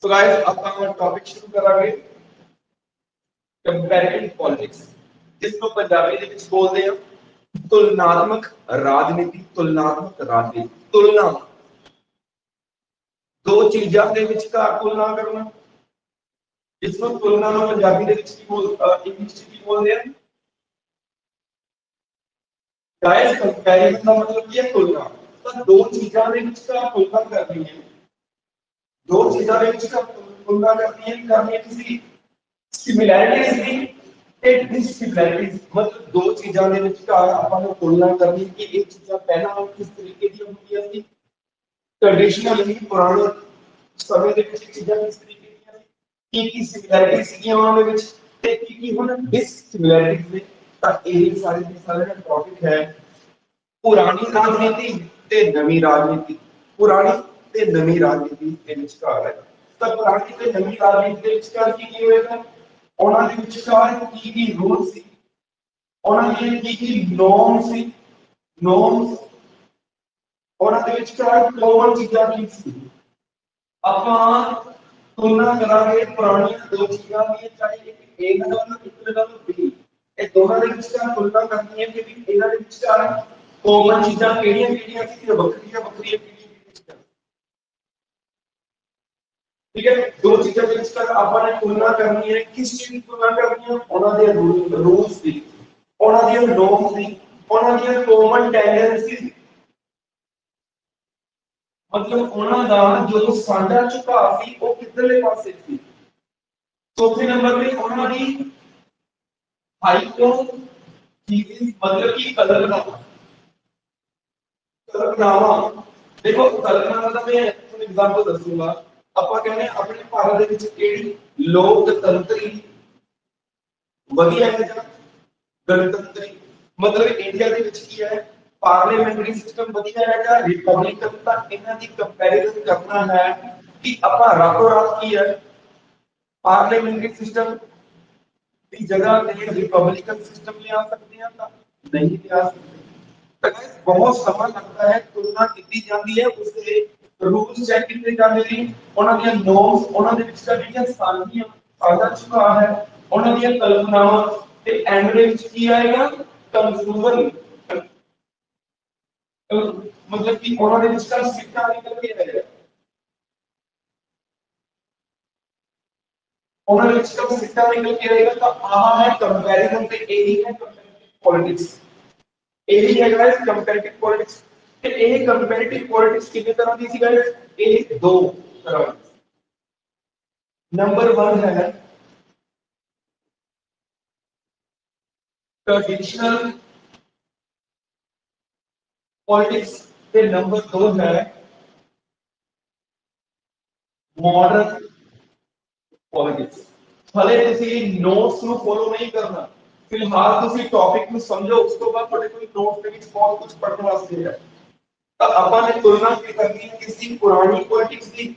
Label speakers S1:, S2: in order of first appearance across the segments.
S1: तो गाइस ਆਪਾਂ ਟੌਪਿਕ ਸ਼ੁਰੂ ਕਰਾਂਗੇ ਕੰਪੈਰੀਟਿਵ ਪੋਲਿਟਿਕਸ ਜਿਸ ਨੂੰ ਪੰਜਾਬੀ ਦੇ ਵਿੱਚ ਬੋਲਦੇ ਆ ਤੁਲਨਾਤਮਕ ਰਾਜਨੀਤੀ ਤੁਲਨਾ ਦੋ ਚੀਜ਼ਾਂ ਦੇ ਵਿਚਕਾਰ ਤੁਲਨਾ ਕਰਨਾ ਜਿਸ ਨੂੰ ਤੁਲਨਾ ਨੂੰ ਪੰਜਾਬੀ ਦੇ ਵਿੱਚ ਕੀ ਇੰਗਲਿਸ਼ ਚ ਕੀ ਬੋਲਦੇ ਆ गाइस कंपैरिजन का मतलब क्या तुलना तो दो चीजों के विचकार तुलना करनी है दो चीजों के विचकार तुलना करनी है किसी सिमिलैरिटीज की ते डिसिमिलैरिटीज मतलब दो चीजों के विचकार अपन को तुलना करनी कि एक चीज पहला किस तरीके की होती है ट्रेडिशनली पुराने समय ਦੇ ਵਿੱਚ ਚੀਜ਼ਾਂ ਕਿਸ ਤਰੀਕੇ ਦੀਆਂ ਸੀ ਕੀ ਸਿਮਿਲੈਰਿਟੀਜ਼ ਸੀਗੀਆਂ ਉਹਨਾਂ ਦੇ ਵਿੱਚ ਤੇ ਕੀ ਹੁਣ ਡਿਸਸਿਮਿਲੈਰਿਟੀਜ਼ ਨੇ ਤਾਂ ਇਹ ਸਾਰੇ ਦੇ ਸਾਰੇ ਦਾ ਟੌਪਿਕ ਹੈ ਪੁਰਾਣੀ ਰਾਜਨੀਤੀ ਤੇ ਨਵੀਂ ਰਾਜਨੀਤੀ ਪੁਰਾਣੀ ਤੇ ਨਵੀਂ ਰਾਜਨੀਤੀ ਦੇ ਵਿਚਕਾਰ ਹੈ ਤਾਂ ਪੁਰਾਣੀ ਤੇ ਨਵੀਂ ਰਾਜਨੀਤੀ ਦੇ ਵਿਚਕਾਰ ਕੀ ਹੋਏਗਾ ਉਹਨਾਂ ਦੇ ਵਿਚਕਾਰ ਕੀ ਰੂਲ ਸੀ ਉਹਨਾਂ ਦੀਆਂ ਕੀ ਨੋਰਮ ਸੀ ਨੋਰਮਸ ਉਹਨਾਂ ਦੇ ਵਿਚਕਾਰ ਕੋਮਨ ਚੀਜ਼ਾਂ ਕੀ ਸੀ ਆਪਾਂ ਤੁਲਨਾ ਕਰਾਂਗੇ ਪੁਰਾਣੀਆਂ ਦੋ ਚੀਜ਼ਾਂ ਦੀ ਚਾਹੇ ਇੱਕ ਏ ਨਾਲ ਇੱਕ ਨਾਲ ਬੀ ਇਹ ਦੋਨਾਂ ਦੇ ਵਿਚਕਾਰ ਤੁਲਨਾ ਕਰਨੀ ਹੈ ਕਿ ਵੀ ਇਹਨਾਂ ਦੇ ਵਿਚਕਾਰ ਕੋਮਨ ਚੀਜ਼ਾਂ ਕਿਹੜੀਆਂ ਸੀ ਤੇ ਵੱਖਰੀਆਂ ਕਿਹੜੀਆਂ ठीक है दो चीजों के बीच आपने तुलना करनी है किस चीज की तुलना करनी है ਉਹਨਾਂ ਦੇ रूल्स ਦੀ ਉਹਨਾਂ ਦੀਆਂ ਨੋਰਮਸ ਦੀ ਉਹਨਾਂ ਦੀਆਂ ਕਾਮਨ ਟੈਂਡੈਂਸੀਜ਼ मतलब ਉਹਨਾਂ ਦਾ ਜੋ ਸਾਂਝਾ ਝੁਕਾਅ ਸੀ ਉਹ ਕਿੱਧਰਲੇ ਪਾਸੇ ਸੀ ਚੌਥੇ ਨੰਬਰ ਤੇ ਉਹਨਾਂ ਦੀ ਹਾਈਪੋ ਥੀਸਿਸ मतलब कि कल्पनावा देखो कल्पना का मैं एग्जांपल दसूंगा ਆਪਾਂ ਕਹਿੰਦੇ ਆਪਣੇ ਭਾਰਤ ਦੇ ਵਿੱਚ ਕਿਹੜੀ ਲੋਕਤੰਤਰੀ ਵਧੀਆ ਹੈ ਜਾਂ ਗਣਤੰਤਰੀ मतलब ਇੰਡੀਆ ਦੇ ਵਿੱਚ ਕੀ ਹੈ पार्लियामेंट्री सिस्टम बढ़िया है या रिपब्लिकन का इन्हां दी कंपैरिजन करना है कि अपना रातों रात की है पार्लियामेंट्री सिस्टम की जगह पे रिपब्लिकन सिस्टम ले आ सकते हैं ना नहीं ले आ सकते तो बहुत समय लगता है तुलना की जाती है उससे रूल्स चेक किए जाते हैं उन्हां दी नॉर्म्स उन्हां दे विच ਜਿਹੜੀਆਂ ਸਾਂਝੀਆਂ ਸਾਂਝਾ ਝੁਕਾਅ है उन्हां दी कल्पनावां ते एंड दे विच की आएगा कंक्लूजन मतलब कि उन्होंने जिसका सिक्का निकल के आएगा उन्होंने जिसका सिक्का निकल के आएगा तो आहा है कंपैरिजन पे यही है कंपैरेटिव पॉलिटिक्स यही है गाइस कंपैरेटिव पॉलिटिक्स ਤੇ ਇਹ ਕੰਪੈरेटिव पॉलिटिक्स कितने तरह की थी गाइस ये दो तरह नंबर 1 है ट्रेडिशनल पॉलिटिक्स ਤੇ नंबर 2 है मॉडर्न पॉलिटिक्स भले ਤੁਸੀਂ ਨੋਟਸ ਨੂੰ ਫੋਲੋ ਨਹੀਂ ਕਰਨਾ ਫਿਲਹਾਲ ਤੁਸੀਂ ਟੌਪਿਕ ਨੂੰ ਸਮਝੋ ਉਸ ਤੋਂ ਬਾਅਦ ਤੁਹਾਡੇ ਕੋਈ ਨੋਟਸ ਦੇ ਵਿੱਚ ਬਹੁਤ ਕੁਝ ਪੜ੍ਹਨ ਵਾਸਤੇ ਹੈ ਤਾਂ ਆਪਾਂ ਨੇ ਤੁਲਨਾ ਕੀ ਕਰਨੀ ਹੈ ਕਿਸੇ ਪੁਰਾਣੀ ਪੋਲਿਟਿਕਸ ਦੀ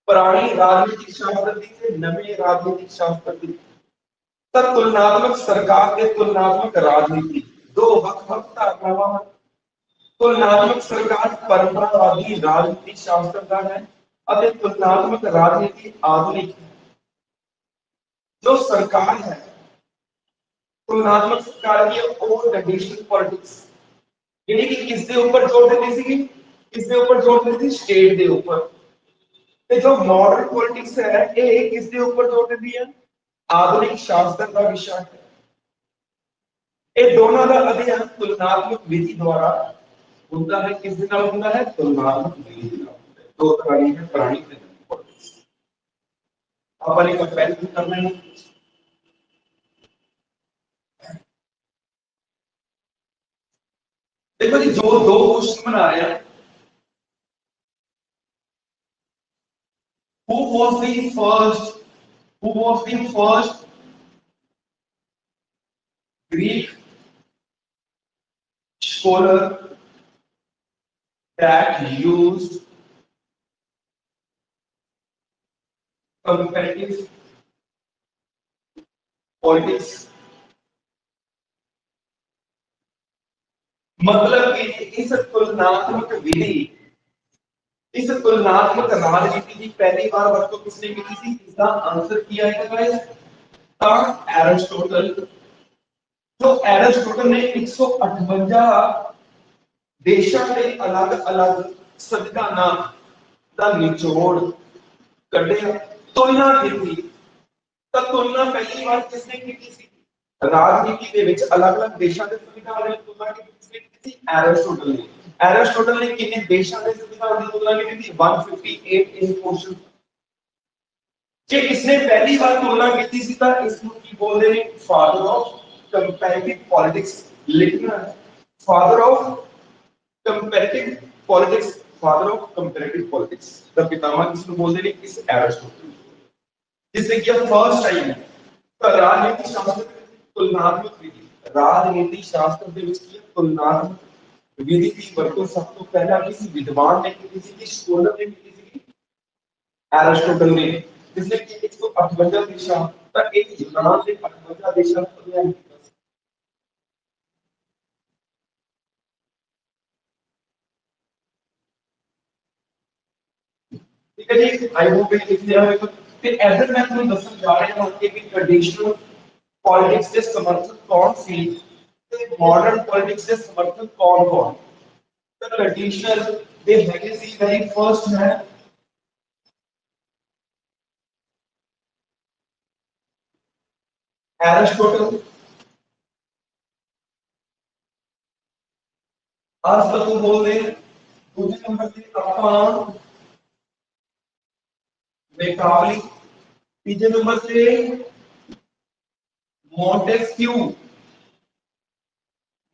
S1: ਪੁਰਾਣੀ ਰਾਜਨੀਤਿਕ ਸ਼ਾਸਤਰ ਦੀ ਤੇ ਨਵੇਂ ਰਾਜਨੀਤਿਕ ਸ਼ਾਸਤਰ ਦੀ ਤਾਂ ਤੁਲਨਾਤਮਕ ਸਰਕਾਰ ਤੇ ਤੁਲਨਾਤਮਕ ਰਾਜਨੀਤੀ ਦੋ ਵੱਖ-ਵੱਖ ਧਾਰਨਾਵਾਂ ਹਨ तुलनात्मक सरकार परंपरावादी राजनीतिक शास्त्र का है और तुलनात्मक राजनीति आधुनिक जो सरकार है तुलनात्मक सरकार की और ट्रेडिशनल पॉलिटिक्स यानी कि किसके ऊपर जोर देती थी किसके ऊपर जोर देती थी स्टेट के ऊपर ते जो मॉडर्न पॉलिटिक्स है ये किसके ऊपर जोर देती है आधुनिक शास्त्र का विषय है ये दोनों का अध्ययन तुलनात्मक विधि द्वारा होता है किस दिन होता है तुलनात्मक विधि दो तरह की पुरानी पॉलिटिक्स अपन एक कंपैरिजन करना है देखो जी जो दो क्वेश्चन बना रहे हैं who was the first Greek scholar that used comparative politics मतलब कि इस तुलनात्मक विधि इस तुलनात्मक राजनीति की पहली बार वरतों किसने की थी? इसका आंसर किया है गाइस एरिस्टोटल। जो एरिस्टोटल ने 158 देशों के अलग अलग संविधानां का निचोड़ कढ़िया तुलना की थी। तो तुलना पहली बार किसने की थी? राजनीति के विच अलग-अलग देशों के संविधान की तुलना किसने की थी? एरिस्टोटल ने। एरिस्टोटल ने कितने देशों के संविधान की तुलना की थी? 158 इन पोर्शन। कि इसने पहली बार तुलना की थी सीधा इसको की बोलते हैं फादर ऑफ कंपैरेटिव पॉलिटिक्स। लिखना है father of comparative politics, father of comparative politics the पितामह किसको बोलते हैं? इस एरिस्टोटल। जिसने किया फर्स्ट टाइम तो राजनीति शास्त्र तुलनात्मक विधि, राजनीति शास्त्र के विच किया तुलनात्मक विधि की वरतों सब तो पहला किसी विद्वान ने की थी, किसी स्कॉलर ने की थी? एरिस्टोटल ने। जिसने कि 158 देशों का एक यूनान ने 58 देशों का अध्ययन किया। ठीक है जी, आई होप ये क्लियर है। तो एज मैं तुम्हें दसन जा रहा हूं कि ट्रेडिशनल पॉलिटिक्स के समर्थक कौन सी ते मॉडर्न पॉलिटिक्स के समर्थक कौन कौन? तो ट्रेडिशनल दे हैगे सी वेरी फर्स्ट है एरिस्टोटल। आज तक तो बोल दे दूसरे नंबर पे अपमान मैकावली, तीसरे नंबर पे मॉन्टेस्क्यू।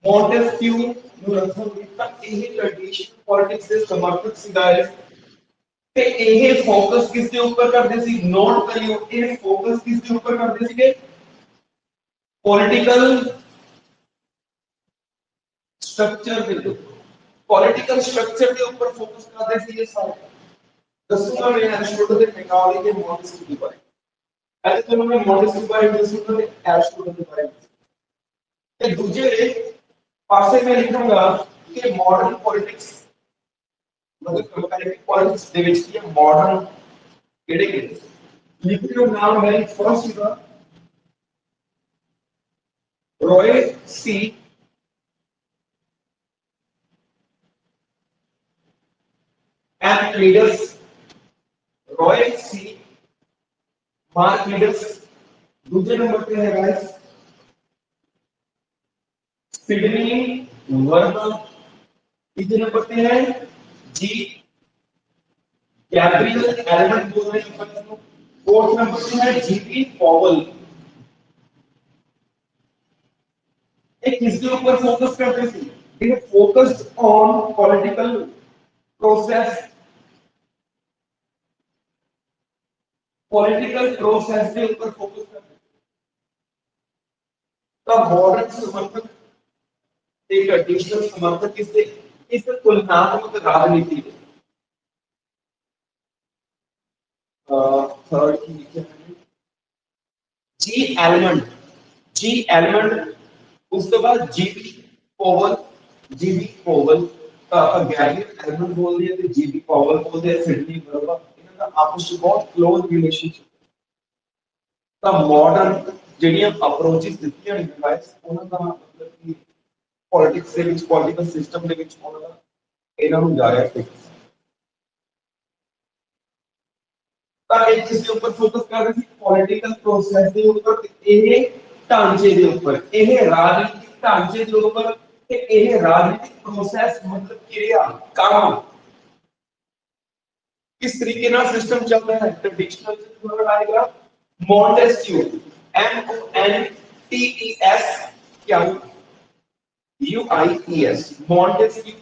S1: मॉन्टेस्क्यू ਨੂੰ ਰੱਖੋਗੇ ਤਾਂ ਇਹ ट्रेडिशनल पॉलिटिक्स ਦੇ ਸਮਰਥਕ ਸੀਗਾ ਤੇ ਇਹ ਫੋਕਸ ਕਿਸ ਦੇ ਉੱਪਰ ਕਰਦੇ ਸੀ? ਨੋਟ ਕਰਿਓ ਇਹ ਫੋਕਸ ਕਿਸ ਦੇ ਉੱਪਰ ਕਰਦੇ ਸੀਗੇ? पॉलिटिकल स्ट्रक्चर ਦੇ ਉੱਪਰ, पॉलिटिकल स्ट्रक्चर के ऊपर फोकस करते थे ये सारे। दसूंगा मैं एरिस्टोटल के मैकावली के मॉन्टेस्क्यू के बारे में। ऐसे तो मैं मॉन्टेस्क्यू के बारे में दसूंगा एरिस्टोटल के बारे में। ਤੇ ਦੂਜੇ ਪਾਸੇ ਮੈਂ ਲਿਖੂੰਗਾ ਕਿ ਮਾਡਰਨ ਪੋਲਿਟਿਕਸ मतलब कंपैरेटिव पॉलिटिक्स ਦੇ ਵਿੱਚ ਕੀ ਮਾਡਰਨ ਕਿਹੜੇ ਕਿਹੜੇ ਲਿਖ ਦਿਓ ਨਾਮ ਹੈ। ਫਰਸਟ ਦਾ Roy C Macridis, Roy C Macridis. दूसरे नंबर पे है गाइस सिडनी वर्नर। तीसरे नंबर पे है जी गैब्रियल एल्बर्ट बोल रहे हैं। फोर्थ नंबर पे है जीपी पॉवल। एक किसके ऊपर फोकस करते थे? ये focused on political process, political process के ऊपर फोकस करते थे। तो मॉडर्न समर्थक एक ट्रेडिशनल समर्थक किससे? इस तुलनात्मक राजनीति में थर्ड की लिखे जी एलमंड। जी एलमंड उसके बाद जीबी पॉवल। जीबी पॉवल का गैरियर एलमंड बोल दिया तो जीबी पॉवल बोल दिया सिडनी वर्नर। इनका आपस में बहुत क्लोज रिलेशनशिप। ਤਾਂ ਮਾਡਰਨ ਜਿਹੜੀਆਂ ਅਪਰੋਚਸ ਦਿੱਤੀਆਂ ਨੇ ਗਾਇਸ ਉਹਨਾਂ ਦਾ ਮਤਲਬ ਕਿ ਪੋਲਿਟਿਕਸ ਦੇ ਵਿੱਚ ਪੋਲਿਟਿਕਲ ਸਿਸਟਮ ਦੇ ਵਿੱਚ ਉਹਨਾਂ ਦਾ ਇਹਨਾਂ ਨੂੰ ਜਾ ਰਿਹਾ ਹੈ। ਤਾਂ ਇਹ ਕਿਸ ਦੇ ਉੱਪਰ ਫੋਕਸ ਕਰ ਰਹੇ ਸੀ? ਪੋਲਿਟਿਕਲ ਪ੍ਰੋਸੈਸ ਦੇ ਉੱਪਰ, ਇਹ ਢਾਂਚੇ ਦੇ ਉੱਪਰ, ਇਹ ਰਾਜਨੀਤਿਕ ਢਾਂਚੇ ਦੇ ਉੱਪਰ ਤੇ ਇਹ ਰਾਜਨੀਤਿਕ ਪ੍ਰੋਸੈਸ मतलब क्रिया काम किस तरीके ना सिस्टम चल रहा है। ट्रेडिशनल से वर्ड आएगा Montesquieu, M O N T E S क्या U I E S Montesquieu.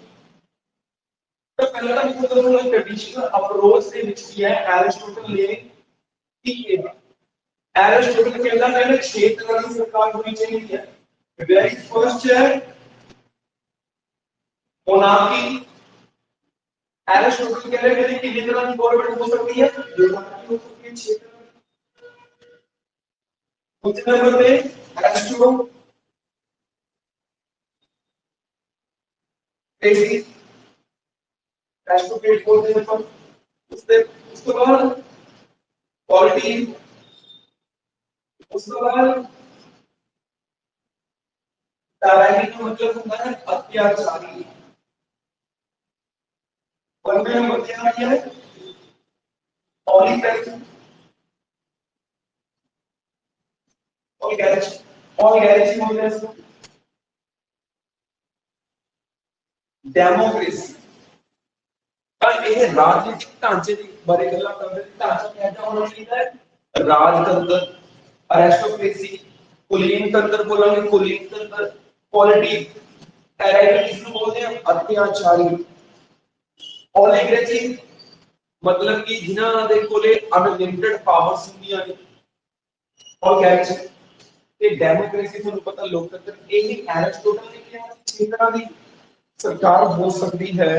S1: तो पहला मतलब ट्रेडिशनल अप्रोच से विच किया है एरिस्टोटल ने की किया। एरिस्टोटल कहता है पहले क्षेत्र की सरकार होनी चाहिए। वेरी फर्स्ट है मोनार्की। एरिस्टोटल कह रहे हैं कि कितने तरह की गवर्नमेंट हो सकती है? मोनार्की हो सकती है क्षेत्र। दूसरे नंबर पे एरिस्टोटेसी रेस्टोरेट बोलते हैं अपन। उसके बाद क्वालिटी, उसके बाद टायरानी का मतलब होता है अत्याचारी। और में हम क्या किया है ऑलिगैरिज्म, ऑलिगैरिज्म बोलते हैं इसको। डेमोक्रेसी पर ਇਹ ਰਾਜਨੀਤਿਕ ਢਾਂਚੇ ਦੀ ਬਾਰੇ ਗੱਲਾਂ ਕਰਦੇ ਨੇ। ਢਾਂਚਾ ਕਿਹਦਾ ਹੋਣਾ ਚਾਹੀਦਾ ਹੈ ਰਾਜਤੰਤਰ, ਅਰਿਸਟੋਕ੍ਰੇਸੀ, ਕੁਲੀਨ ਤੰਤਰ ਬੋਲਾਂਗੇ ਕੁਲੀਨ ਤੰਤਰ, ਪੋਲਿਟੀ, ਟਾਇਰਾਨੀ ਨੂੰ ਬੋਲਦੇ हैं अत्याचारी, ओलिगेसी मतलब कि जिन्हां दे कोले अनलिमिटेड पावर्स ਹੁੰਦੀਆਂ ਨੇ। ओलिगेसी ਤੇ डेमोक्रेसी ਤੁਹਾਨੂੰ पता लोकतंत्र, ਇਹ एरिस्टोटल ने किया छह तरह ਦੀ सरकार हो सकती है।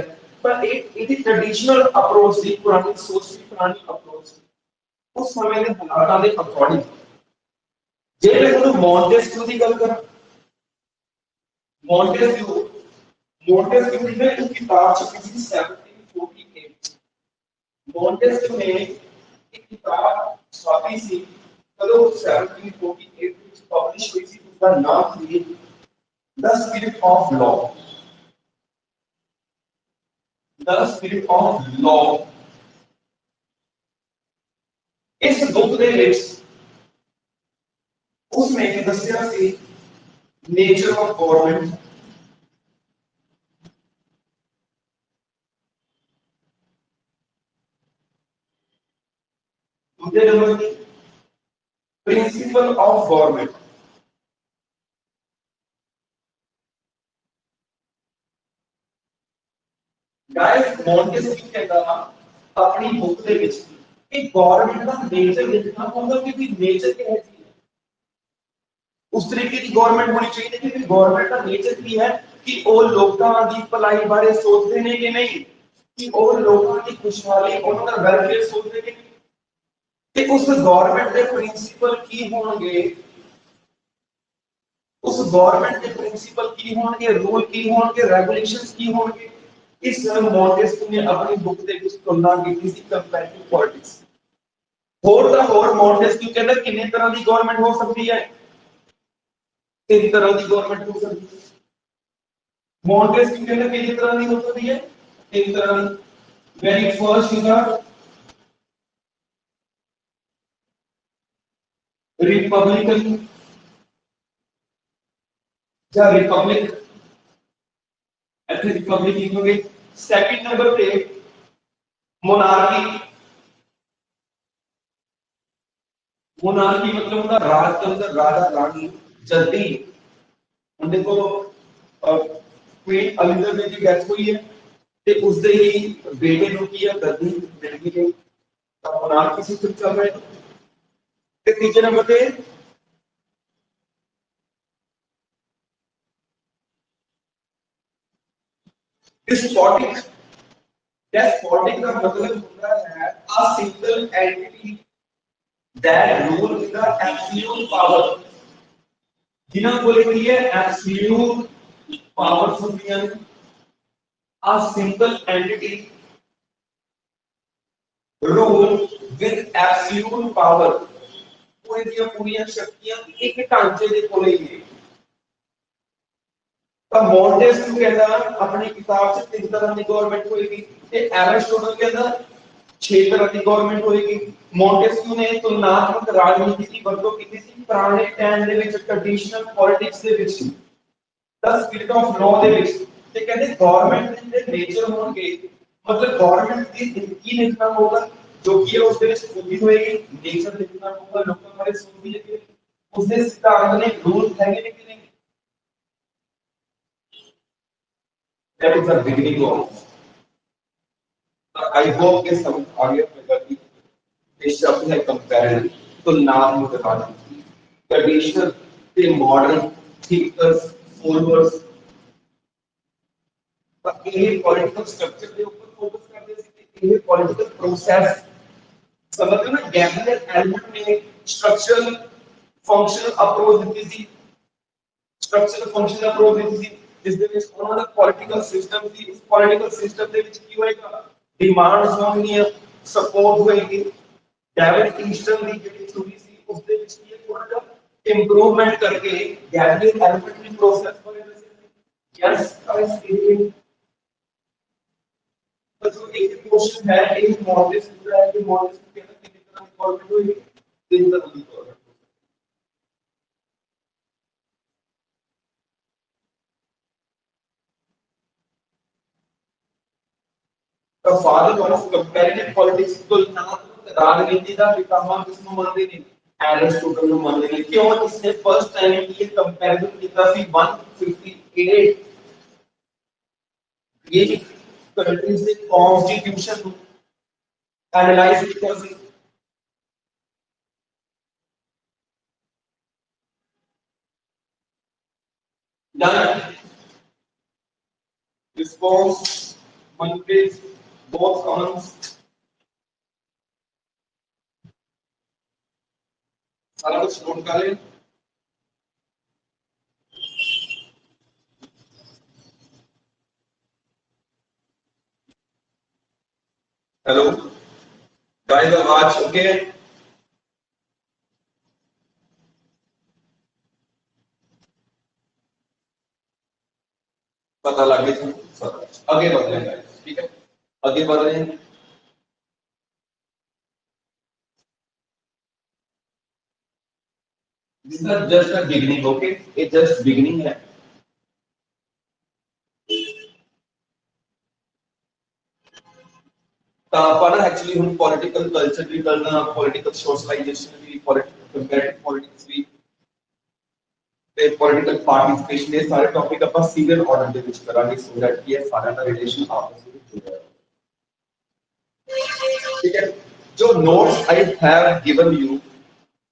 S1: पर एक ट्रेडिशनल अप्रोच थी, पुरानी सोच थी, पुरानी अप्रोच थी उस समय के हालात के अकॉर्डिंग। जे मैं ਤੁਹਾਨੂੰ मॉन्टेस्क्यू ਦੀ ਗੱਲ करा, मॉन्टेस्क्यू मॉन्टेस्क्यू ने एक किताब छपी थी 1748। मॉन्टेस्क्यू ने एक किताब छापी थी कदों 1748 ਵਿੱਚ पब्लिश हुई थी। उसका नाम थी the spirit of law, the spirit of law. इस बुक ਦੇ ਵਿੱਚ उसने दस्या ਸੀ नेचर ऑफ गवर्नमेंट, दूसरे नंबर की principle of government. Guys Montesquieu कहता था अपनी बुक ਦੇ ਵਿੱਚ कि गवर्नमेंट ਦਾ नेचर देखना होगा कि नेचर क्या है, उस तरीके की गवर्नमेंट होनी चाहिए। कि गवर्नमेंट का नेचर ਕੀ है कि ਉਹ ਲੋਕਾਂ ਦੀ ਭਲਾਈ ਬਾਰੇ ਸੋਚਦੇ ਨੇ ਕਿ ਨਹੀਂ, कि ਉਹ ਲੋਕਾਂ ਦੀ ਖੁਸ਼ਹਾਲੀ ਉਹਨਾਂ ਦਾ ਵੈਲਫੇਅਰ ਸੋਚਦੇ ਨੇ कि उस गवर्नमेंट के प्रिंसिपल की होंगे, उस गवर्नमेंट के प्रिंसिपल की होंगे, रूल की होंगे, रेगुलेशंस की होंगे। इस मॉन्टेस्क्यू ने अपनी बुक ਦੇ ਵਿੱਚ ਤੁਲਨਾ ਕੀਤੀ ਸੀ कंपैरेटिव पॉलिटिक्स। ਹੋਰ ਤਾਂ ਹੋਰ मॉन्टेस्क्यू ਕਹਿੰਦਾ ਕਿੰਨੇ ਤਰ੍ਹਾਂ ਦੀ ਗਵਰਨमेंट ਹੋ ਸਕਦੀ ਹੈ, ਤਿੰਨ ਤਰ੍ਹਾਂ ਦੀ गवर्नमेंट ਹੋ ਸਕਦੀ ਹੈ। मॉन्टेस्क्यू ਕਹਿੰਦਾ ਕਿੰਨੇ ਤਰ੍ਹਾਂ ਦੀ ਹੋ ਸਕਦੀ ਹੈ, ਤਿੰਨ ਤਰ੍ਹਾਂ ਦੀ। वेरी फर्स्ट इज रिपब्लिकन या रिपब्लिक, ऐसे रिपब्लिक लिखोगे। सेकंड नंबर पे मोनार्की, मोनार्की मतलब होता राजतंत्र, राजा रानी जल्दी। देखो क्वीन एलिजाबेथ की डेथ हुई है ਤੇ ਉਸ ਦੇ ਹੀ ਬੇਟੇ ਨੂੰ ਕੀ ਹੈ ਗੱਦੀ ਮਿਲ ਗਈ, ਤਾਂ मोनार्की सिस्टम चल रहा है। ਤੇ ਤੀਜੇ ਨੰਬਰ ਤੇ डिस्पोटिक। डिस्पोटिक का मतलब होता है a single entity that rule with the absolute power। जिन्हें बोलेंगे ये absolute powers होती हैं। a single entity rule with absolute power, पूरी दी पूरी शक्तियां एक ढांचे ਦੇ ਕੋਲੇ ਹੀ। ਤਾਂ ਮੌਂਟੇਸक्यू कहता अपनी किताब से तीन तरह की गवर्नमेंट होएगी, ਤੇ एरिस्टोटल कहता छह तरह की गवर्नमेंट होएगी। मॉन्टेस्क्यू ने तुलनात्मक राजनीति की वरतों की थी पुराने टाइम ਦੇ ਵਿੱਚ ट्रेडिशनल पॉलिटिक्स ਦੇ ਵਿੱਚ, द स्पिरिट ऑफ लॉ ਦੇ ਵਿੱਚ। ਤੇ ਕਹਿੰਦੇ गवर्नमेंट ਦੇ नेचर होंगे, मतलब गवर्नमेंट ਦੀ ਕੀ लिखना होगा जो कि उसके ਵਿੱਚ खूबी होएगी, नेचर लिखना होगा, लोगों बारे सोचनी है, उसने सिद्धांत ने रूल हैगे कि नहीं। That is the beginning of. I hope के सब आगे प्रगति ये शब्द है कंपैरिजन, तुलनात्मक राजनीति। ट्रेडिशनल से मॉडर्न थिंकर्स फॉलोअर्स ये पॉलिटिकल स्ट्रक्चर के ऊपर फोकस करते थे। ये पॉलिटिकल प्रोसेस समझते ना, गैब्रियल एलिमेंट ने स्ट्रक्चरल फंक्शनल अप्रोच दी थी, स्ट्रक्चरल फंक्शनल अप्रोच दी थी। ਜਿਸ ਦੇ ਵਿੱਚ ਉਹਨਾਂ ਦਾ ਪੋਲੀਟੀਕਲ ਸਿਸਟਮ ਸੀ। ਉਸ ਪੋਲੀਟੀਕਲ ਸਿਸਟਮ ਦੇ ਵਿੱਚ ਕੀ ਹੋਏਗਾ, ਡਿਮਾਂਡਸ ਹੋਣਗੀਆਂ, ਸਪੋਰਟ ਹੋਏਗੀ। ਡੇਵਿਡ ਈਸਟਨ ਦੀ ਜਿਹੜੀ ਥਿਊਰੀ ਸੀ ਉਸ ਦੇ ਵਿੱਚ ਕੀ ਹੈ, ਥੋੜਾ ਜਿਹਾ ਇੰਪਰੂਵਮੈਂਟ करके गैलिलियो एलिमेंट्री प्रोसेस को यस गाइस तो जो एक क्वेश्चन है एक मॉडलिस्ट पूरा है कि मॉडलिस्ट के अंदर कितनी तरह की फॉर्मेट हुई, तीन तरह की format. The father of comparative politics तुलनात्मक राजनीति का पितामह किसको मानते हैं, एरिस्टोटल को मानते हैं। क्यों, इसने फर्स्ट टाइम ये कंपैरिजन किया थी 158 ये कंट्री से कॉन्स्टिट्यूशन एनालाइज किया थी। Done. Response one page, both columns. सारा कुछ नोट कर लें। हेलो गाइस, आवाज ओके है? पता लग गया। आगे बढ़ रहे हैं, ठीक है, आगे बढ़ रहे हैं। This is just a beginning, okay? It's just beginning है। पर एक्चुअली हम पॉलिटिकल कल्चर भी करना, पॉलिटिकल सोशलाइजेशन भी, पॉलिटिकल कंपैरेटिव पॉलिटिक्स भी, ਤੇ ਪੋਲੀਟੀਕਲ ਪਾਰਟਿਸਿਪੇਸ਼ਨ ਦੇ ਸਾਰੇ ਟੌਪਿਕ ਆਪਾਂ ਸੀਰੀਅਲ ਆਰਡਰ ਦੇ ਵਿੱਚ ਕਰਾਂਗੇ ਸੋ ਦੈਟ ਕਿ ਇਹ ਸਾਰਿਆਂ ਦਾ ਰਿਲੇਸ਼ਨ ਆਪਸ ਵਿੱਚ ਜੁੜਿਆ ਹੈ। ਠੀਕ ਹੈ, ਜੋ notes I have given you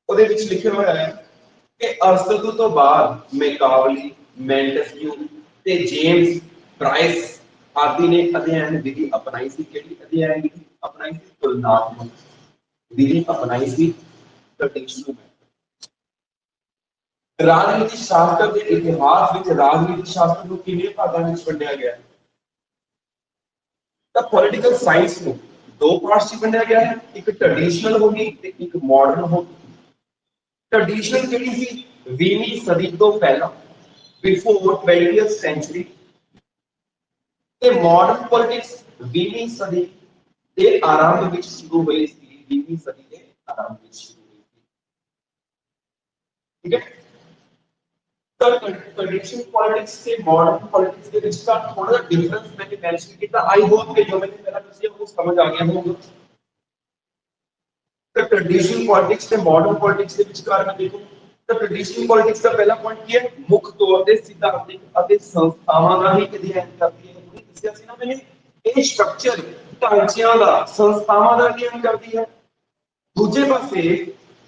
S1: ਉਹਦੇ ਵਿੱਚ ਲਿਖਿਆ ਹੋਇਆ ਹੈ ਕਿ ਅਰਸਤੂ ਤੋਂ ਬਾਅਦ ਮੈਕਾਵਲੀ, ਮੈਂਟਸਕਿਊ ਤੇ ਜੇਮਸ ਬ੍ਰਾਈਸ ਆਦਿ ਨੇ ਅਧਿਐਨ ਵਿਧੀ ਅਪਣਾਈ ਸੀ। ਕਿਹੜੀ ਅਧਿਐਨ ਵਿਧੀ ਅਪਣਾਈ ਸੀ? ਤੁਲਨਾਤਮਕ ਵਿਧੀ ਅਪਣਾਈ ਸੀ। ਟ੍ਰੈਡੀਸ਼ਨਲ राजनीति शास्त्र के इतिहास ਵਿੱਚ राजनीति शास्त्र ਨੂੰ ਕਿੰਨੇ ਭਾਗਾਂ ਵਿੱਚ ਵੰਡਿਆ ਗਿਆ ਹੈ? ਤਾਂ ਪੋਲੀਟੀਕਲ ਸਾਇੰਸ ਨੂੰ ਦੋ ਪਾਰਟਸ ਵਿੱਚ ਵੰਡਿਆ ਗਿਆ ਹੈ, ਇੱਕ ਟ੍ਰੈਡੀਸ਼ਨਲ ਹੋ ਗਈ ਤੇ ਇੱਕ ਮਾਡਰਨ ਹੋ ਗਈ। ਟ੍ਰੈਡੀਸ਼ਨਲ ਜਿਹੜੀ ਸੀ 20ਵੀਂ ਸਦੀ ਤੋਂ ਪਹਿਲਾਂ, ਬਿਫੋਰ 20th ਸੈਂਚੁਰੀ, ਤੇ ਮਾਡਰਨ ਪੋਲਿਟਿਕਸ 20ਵੀਂ ਸਦੀ ਦੇ ਆਰੰਭ ਵਿੱਚ ਸ਼ੁਰੂ ਹੋਈ ਸੀ। 20ਵੀਂ ਸਦੀ ਦੇ ਆਰੰਭ ਵਿੱਚ ਸ਼ੁਰੂ ਹੋਈ ਸੀ। ਠੀਕ ਹੈ, ट्रेडिशनल पॉलिटिक्स से मॉडर्न पॉलिटिक्स के बीच का थोड़ा सा डिफरेंस मैंने मेंशन किया। आई होप कि जो मैंने पहला किया वो समझ आ गया होगा। तो ट्रेडिशनल पॉलिटिक्स से मॉडर्न पॉलिटिक्स के बीच का मैं देखो तो ट्रेडिशनल पॉलिटिक्स का पहला पॉइंट क्या है, मुख्य तौर पे सिद्धांतिक ਅਤੇ ਸੰਸਥਾਵਾਂ ਦਾ ਹੀ ਅਧਿਐਨ ਕਰਦੀ ਹੈ। ਉਹਨੇ ਦੱਸਿਆ ਸੀ ਨਾ ਮੈंने ਇਹ ਸਟਰਕਚਰ ਢਾਂਚਿਆਂ ਦਾ, ਸੰਸਥਾਵਾਂ ਦਾ ਅਧਿਐਨ ਕਰਦੀ ਹੈ। ਦੂਜੇ ਪਾਸੇ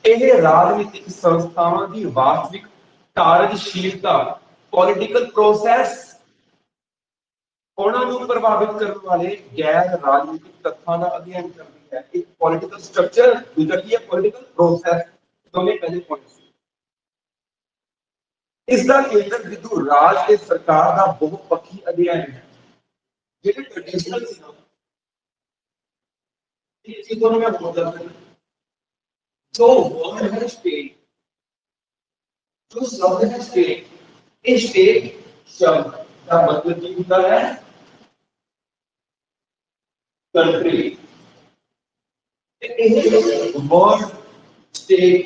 S1: ਇਹ ਰਾਜਨੀਤਿਕ ਸੰਸਥਾਵਾਂ ਦੀ ਵਾਸਤਵਿਕ कार्यशीलता, पॉलिटिकल प्रोसेस, उन्होंने प्रभावित करने वाले गैर राजनीतिक तत्वों का अध्ययन करती है। एक पॉलिटिकल स्ट्रक्चर, दूसरा की है पॉलिटिकल प्रोसेस। दोनों पहले पॉइंट इसका केंद्र बिंदु राज के सरकार का बहुपक्षी अध्ययन है। जो ट्रेडिशनल सी ना ये चीजों में बोलता हूं, जो वर्ड है स्टेट, जो शब्द है स्टेट, इस स्टेट शब्द का मतलब क्या होता है? कंट्री। वर्ड स्टेट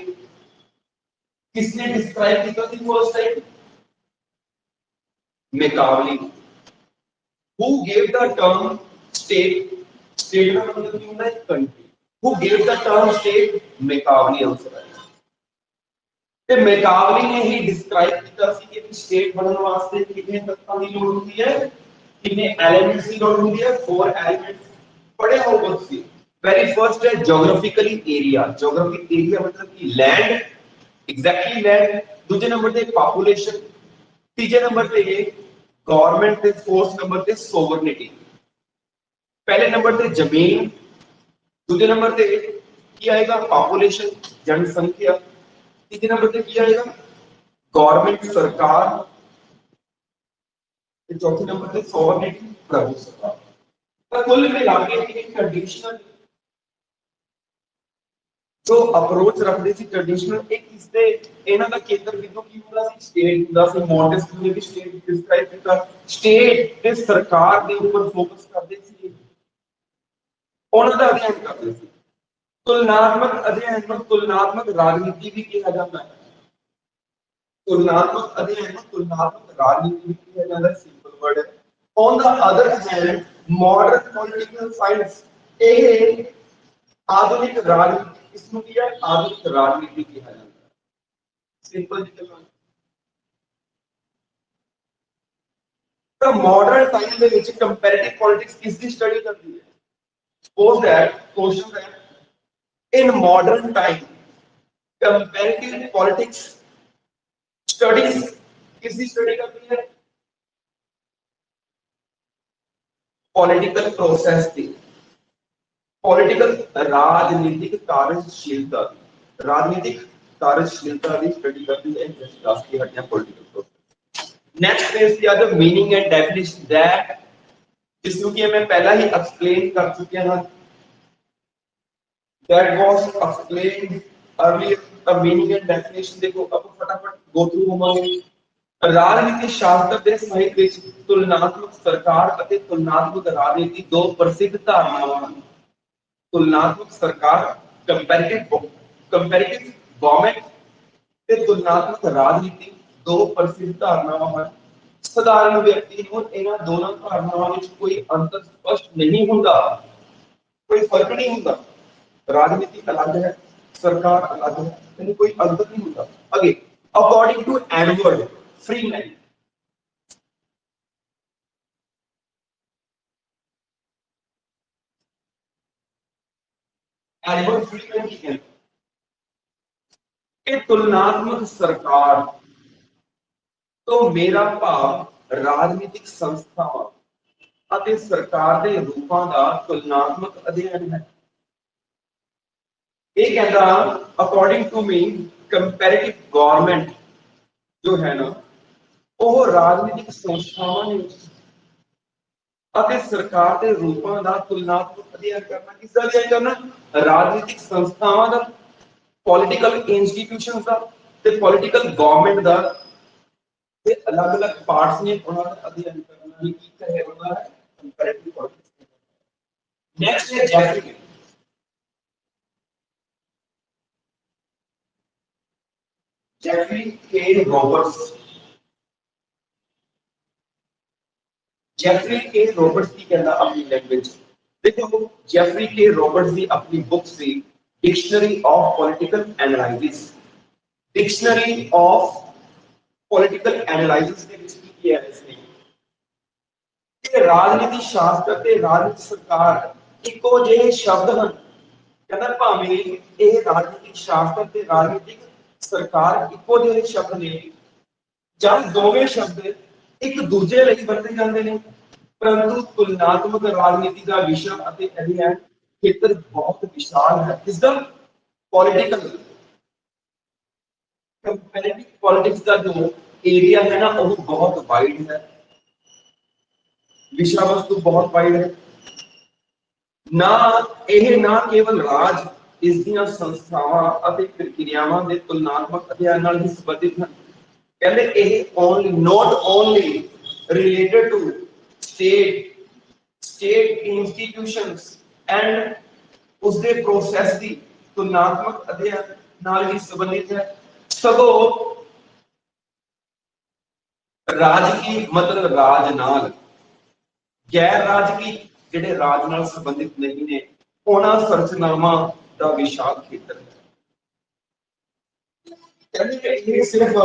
S1: किसने डिस्क्राइब किया थी first time? मैकावली। Who gave the term state? State का मतलब क्या होता है? Country. Who gave the term state? मैकावली answer है। ਤੇ ਮੈਕਾਵਲੀ ਨੇ ਹੀ ਡਿਸਕ੍ਰਾਈਬ ਕੀਤਾ ਸੀ ਕਿ ਸਟੇਟ ਬਣਨ ਵਾਸਤੇ ਕਿੰਨੇ ਤੱਤਾਂ ਦੀ ਲੋੜ ਹੁੰਦੀ ਹੈ, ਕਿੰਨੇ ਐਲੀਮੈਂਟਸ ਦੀ ਲੋੜ ਹੁੰਦੀ ਹੈ। 4 ਐਲੀਮੈਂਟਸ ਪੜ੍ਹੇ ਹੋਵੋਗੇ ਤੁਸੀਂ। ਵੈਰੀ ਫਰਸਟ ਹੈ ਜਿਓਗ੍ਰਾਫਿਕਲੀ ਏਰੀਆ। ਜਿਓਗ੍ਰਾਫਿਕ ਏਰੀਆ मतलब कि लैंड, एग्जैक्टली लैंड। दूसरे नंबर पे पॉपुलेशन, तीसरे नंबर पे गवर्नमेंट ਤੇ फोर्थ नंबर पे सोवरेनिटी। पहले नंबर पे जमीन, दूसरे नंबर पे ਕੀ ਆਏਗਾ? पॉपुलेशन, जनसंख्या। तीसरे नंबर पे क्या आएगा? गवर्नमेंट, सरकार। ਤੇ ਚੌਥੇ ਨੰਬਰ ਤੇ ਸੋਵਰਨਿਟੀ ਪ੍ਰਭੂ ਸੱਤਾ। ਤਾਂ ਕੁੱਲ ਮਿਲਾ ਕੇ ਇੱਕ ਟ੍ਰੈਡੀਸ਼ਨਲ जो अप्रोच रखते सी ट्रेडिशनल एक इससे ਇਹਨਾਂ ਦਾ ਕੇਂਦਰ ਬਿੰਦੂ ਕੀ ਹੁੰਦਾ ਸੀ ਸਟੇਟ ਹੁੰਦਾ ਸੀ ਮੌਂਟੇਸਕਿਊ ਦੀ ਸਟੇਟ ਡਿਸਕ੍ਰਾਈਬ ਕੀਤਾ ਸਟੇਟ ਤੇ ਸਰਕਾਰ ਦੇ ਉੱਪਰ ਫੋਕਸ ਕਰਦੇ ਸੀ ਉਹਨਾਂ ਦਾ ਅਧਿਐਨ ਕਰਦੇ ਸੀ ਤੁਲਨਾਤਮਕ ਅਧਿਐਨ ਨੂੰ ਤੁਲਨਾਤਮਕ ਰਾਜਨੀਤੀ ਵੀ ਕਿਹਾ ਜਾਂਦਾ ਹੈ तुलनात्मक अध्ययन में तुलनात्मक राजनीति भी किया जाता है सिंपल वर्ड है on the other hand modern political science ये आधुनिक राजनीति इसमें किया आधुनिक राजनीति किया जाता है सिंपल तो मॉडर्न टाइम में विच कंपैरेटिव पॉलिटिक्स किसकी स्टडी करती है सपोज दैट क्वेश्चन है in modern time comparative politics studies किसकी स्टडी करती है पॉलिटिकल प्रोसेस की पॉलिटिकल राजनीतिक कार्यशीलता राजनीतिक कार्यशीलता की स्टडी करती है दस की हटियां political process next is the meaning and definition that जिसको कि मैं पहला ही एक्सप्लेन कर चुके हैं that was explained earlier the meaning and definition देखो अब फटाफट गो थ्रू होवांगे राजनीति शास्त्र ਦੇ ਸਾਹਿਤ ਵਿੱਚ ਤੁਲਨਾਤਮਕ ਸਰਕਾਰ ਅਤੇ ਤੁਲਨਾਤਮਕ ਰਾਜਨੀਤੀ ਦੋ ਪ੍ਰਸਿੱਧ ਧਾਰਨਾਵਾਂ ਹਨ ਤੁਲਨਾਤਮਕ ਸਰਕਾਰ ਕੰਪੈਰੀਟਿਵ ਗਵਰਨਮੈਂਟ ਤੇ ਤੁਲਨਾਤਮਕ ਰਾਜਨੀਤੀ ਦੋ ਪ੍ਰਸਿੱਧ ਧਾਰਨਾਵਾਂ ਹਨ ਸਧਾਰਨ ਵਿਅਕਤੀ ਨੂੰ ਇਹਨਾਂ ਦੋਨਾਂ ਧਾਰਨਾਵਾਂ ਵਿੱਚ ਕੋਈ ਅੰਤਰ ਸਪਸ਼ਟ ਨਹੀਂ ਹੁੰਦਾ ਕੋਈ ਫਰਕ ਨਹੀਂ ਹੁੰਦਾ राजनीति अलग है सरकार अलग है यानी कोई अंतर नहीं होता अगे according to Edward Freeman Edward Freeman की कहते कि तुलनात्मक सरकार तो मेरा भाव राजनीतिक संस्थावां ਅਤੇ सरकार ਦੇ रूपों का तुलनात्मक अध्ययन है ये कहता according to me comparative government जो है ना वो राजनीतिक संस्थावां ने ਅਤੇ ਸਰਕਾਰ ਦੇ ਰੂਪਾਂ ਦਾ ਤੁਲਨਾਤਮਕ ਅਧਿਐਨ ਕਰਨਾ ਕਿਸ ਦਾ ਅਧਿਐਨ ਕਰਨਾ ਰਾਜਨੀਤਿਕ ਸੰਸਥਾਵਾਂ ਦਾ ਪੋਲਿਟੀਕਲ ਇੰਸਟੀਟਿਊਸ਼ਨਸ ਦਾ ਤੇ ਪੋਲਿਟੀਕਲ ਗਵਰਨਮੈਂਟ ਦਾ ਤੇ ਅਲੱਗ-ਅਲੱਗ ਪਾਰਟਸ ਨੇ ਉਹਨਾਂ ਦਾ ਅਧਿਐਨ ਕਰਨਾ ਹੀ ਕੀ ਕਹੇ ਹੁੰਦਾ ਹੈ ਕੰਪੈਰੀਟਿਵ ਪੋਲਿਟਿਕਸ ਨੈਕਸਟ ਹੈ जेफरी के रॉबर्ट्स जेफरी के रॉबर्ट्स की कहना अपनी लैंग्वेज देखो जेफरी के रॉबर्ट्स की अपनी बुक से dictionary of political analysis dictionary of political analysis ਦੇ ਵਿੱਚ ਕੀ ਕਿਹਾ ਇਸਨੇ ਕਿ ਰਾਜਨੀਤੀ ਸ਼ਾਸਤਰ ਤੇ ਰਾਜਨੀਤੀ ਸਰਕਾਰ ਇੱਕੋ ਜਿਹੇ ਸ਼ਬਦ ਹਨ ਕਹਿੰਦਾ ਭਾਵੇਂ ਇਹ ਰਾਜਨੀਤਿਕ ਸ਼ਾਸਤਰ ਤੇ ਰਾਜਨੀਤਿਕ सरकार इको ਜਿਹੇ शब्द ने ਜਾਂ ਦੋਵੇਂ ਸ਼ਬਦ ਇੱਕ ਦੂਜੇ ਲਈ ਵਰਤੇ ਜਾਂਦੇ ਨੇ परंतु तुलनात्मक राजनीति का विषय ਅਤੇ ਅਧਿਐਨ ਖੇਤਰ ਬਹੁਤ ਵਿਸ਼ਾਲ ਹੈ ਇਸ ਦਾ पॉलिटिकल कंपैरेटिव पॉलिटिक्स का जो एरिया है ना वो बहुत वाइड है विषय वस्तु बहुत वाइड है ना ਇਹ ਨਾ केवल राज ਇਸ ਦੀਆਂ ਸੰਸਥਾਵਾਂ ਅਤੇ ਪ੍ਰਕਿਰਿਆਵਾਂ ਦੇ ਤੁਲਨਾਤਮਕ ਅਧਿਐਨ ਨਾਲ ਹੀ ਸੰਬੰਧਿਤ ਹਨ ਕਹਿੰਦੇ ਇਹ only not only related to state institutions and ਉਸ ਦੇ ਪ੍ਰੋਸੈਸ ਦੀ ਤੁਲਨਾਤਮਕ ਅਧਿਐਨ ਨਾਲ ਹੀ ਸੰਬੰਧਿਤ ਹੈ ਸਗੋਂ ਰਾਜਕੀ ਮਤਲਬ ਰਾਜ ਨਾਲ ਗੈਰ ਰਾਜਕੀ ਜਿਹੜੇ ਰਾਜ ਨਾਲ ਸੰਬੰਧਿਤ ਨਹੀਂ ਨੇ ਉਹਨਾਂ ਸੰਰਚਨਾਵਾਂ ਦਾ ਵਿਸ਼ਾਲ ਖੇਤਰ ਹੈ ਕਹਿੰਦੇ ਇਹ ਸਿਰਫ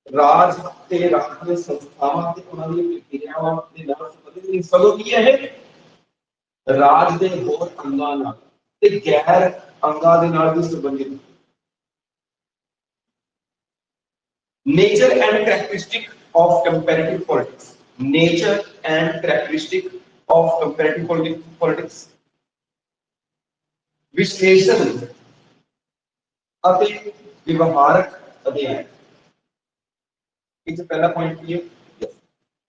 S1: ਰਾਜ ਤੇ ਰਾਜ ਦੇ ਸੰਸਥਾਵਾਂ ਤੇ ਉਹਨਾਂ ਦੀਆਂ ਪ੍ਰਕਿਰਿਆਵਾਂ ਦੇ ਨਾਲ ਸੰਬੰਧਿਤ ਨਹੀਂ ਸਗੋਂ ਕੀ ਹੈ ਰਾਜ ਦੇ ਹੋਰ ਅੰਗਾਂ ਨਾਲ ਤੇ ਗੈਰ ਅੰਗਾਂ ਦੇ ਨਾਲ ਵੀ ਸੰਬੰਧਿਤ nature and characteristic of comparative politics nature and characteristic of comparative politics विश्लेषण ਅਤੇ ਵਿਵਹਾਰਕ ਅਧਿਐਨ इस पहला पॉइंट की है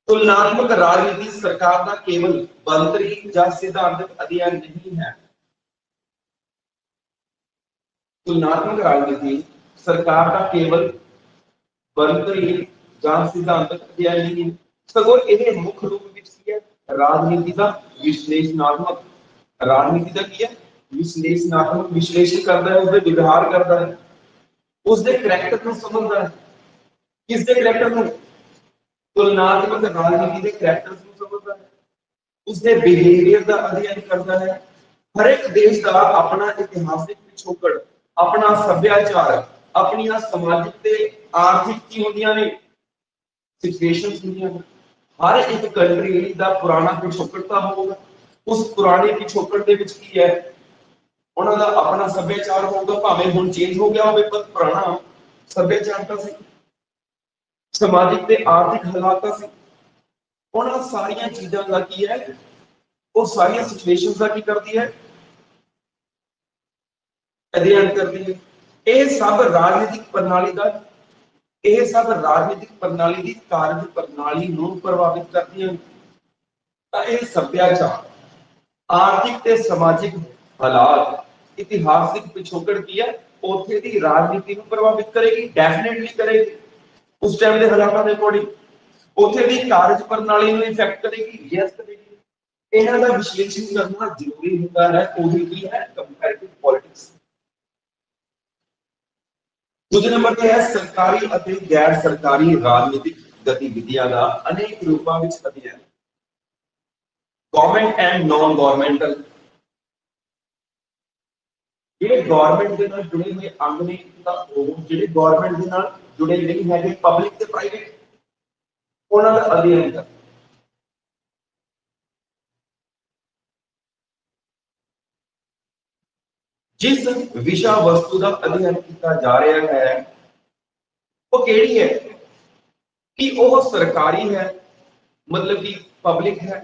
S1: तुलनात्मक राजनीति सरकार का केवल बनतरी या सिद्धांतक अध्ययन नहीं है। तुलनात्मक राजनीति सरकार का केवल बनतरी या सिद्धांतक अध्ययन नहीं है सगों यह मुख्य रूप विच की है राजनीति का विश्लेषणात्मक राजनीति का की है विश्लेषणात्मक विश्लेषण करता है उसके व्यवहार करता है उसके करैक्टर को समझता है किसके करैक्टर को तुलनात्मक राजनीति के करैक्टर्स को समझता है उसके बिहेवियर का अध्ययन करता है हर एक देश का अपना इतिहासिक पिछोकड़ अपना सभ्याचार अपनी समाजिक ते आर्थिक की होंदियां ने सिचुएशंस होंदियां ने हर एक कंट्री का पुराना पिछोकड़ का होगा उस पुराने पिछोकड़ के विच की है उन्हां दा अपना सभ्याचार होगा भावें हुण चेंज हो गया होवे पर पुराना सभ्याचार का सी समाजिक ते आर्थिक हालात का सी उन्हां सारियां चीजां का की है वो सारियां सिचुएशंस का की करती है अध्ययन करती है ये सब राजनीतिक प्रणाली का ਇਹ ਸਭ ਰਾਜਨੀਤਿਕ ਪ੍ਰਣਾਲੀ ਦੀ ਕਾਰਜ ਪ੍ਰਣਾਲੀ ਨੂੰ ਪ੍ਰਭਾਵਿਤ ਕਰਦੀਆਂ ਹਨ ਤਾਂ ਇਹ ਸੱਭਿਆਚਾਰ ਆਰਥਿਕ ਤੇ ਸਮਾਜਿਕ ਹਾਲਾਤ ਇਤਿਹਾਸਿਕ ਪਿਛੋਕੜ ਕੀ ਹੈ ਉੱਥੇ ਦੀ ਰਾਜਨੀਤੀ ਨੂੰ ਪ੍ਰਭਾਵਿਤ ਕਰੇਗੀ ਡੈਫੀਨਿਟਲੀ ਕਰੇਗੀ ਉਸ ਟਾਈਮ ਦੇ ਹਾਲਾਤਾਂ ਦੇ ਅਕੋਰਡਿੰਗ ਉੱਥੇ ਦੀ ਕਾਰਜ ਪ੍ਰਣਾਲੀ ਨੂੰ ਇਫੈਕਟ ਕਰੇਗੀ ਯੈਸ ਕਰੇਗੀ ਇਹਨਾਂ ਦਾ ਵਿਸ਼ਲੇਸ਼ਣ ਕਰਨਾ ਜ਼ਰੂਰੀ ਹੁੰਦਾ ਹੈ ਉਹੀ ਕੀ ਹੈ ਕੰਪੈਰੀਟਿਵ ਪੋਲਿਟਿਕਸ दूसरे नंबर पे है सरकारी ਅਤੇ गैर सरकारी राजनीतिक गतिविधियां का अनेक रूपों में अध्ययन गवर्नमेंट एंड नॉन गवर्नमेंटल ਜਿਹੜੇ गवर्नमेंट ਦੇ ਨਾਲ जुड़े हुए अंग ने ਤਾਂ ਉਹ ਜਿਹੜੇ गवर्नमेंट ਦੇ ਨਾਲ जुड़े नहीं है पब्लिक ਤੇ प्राइवेट ਉਹਨਾਂ ਦਾ ਅਧਿਐਨ ਕਰ जिस विषय वस्तु का अध्ययन किया जा रहा है वो केड़ी है कि वो सरकारी है मतलब कि पब्लिक है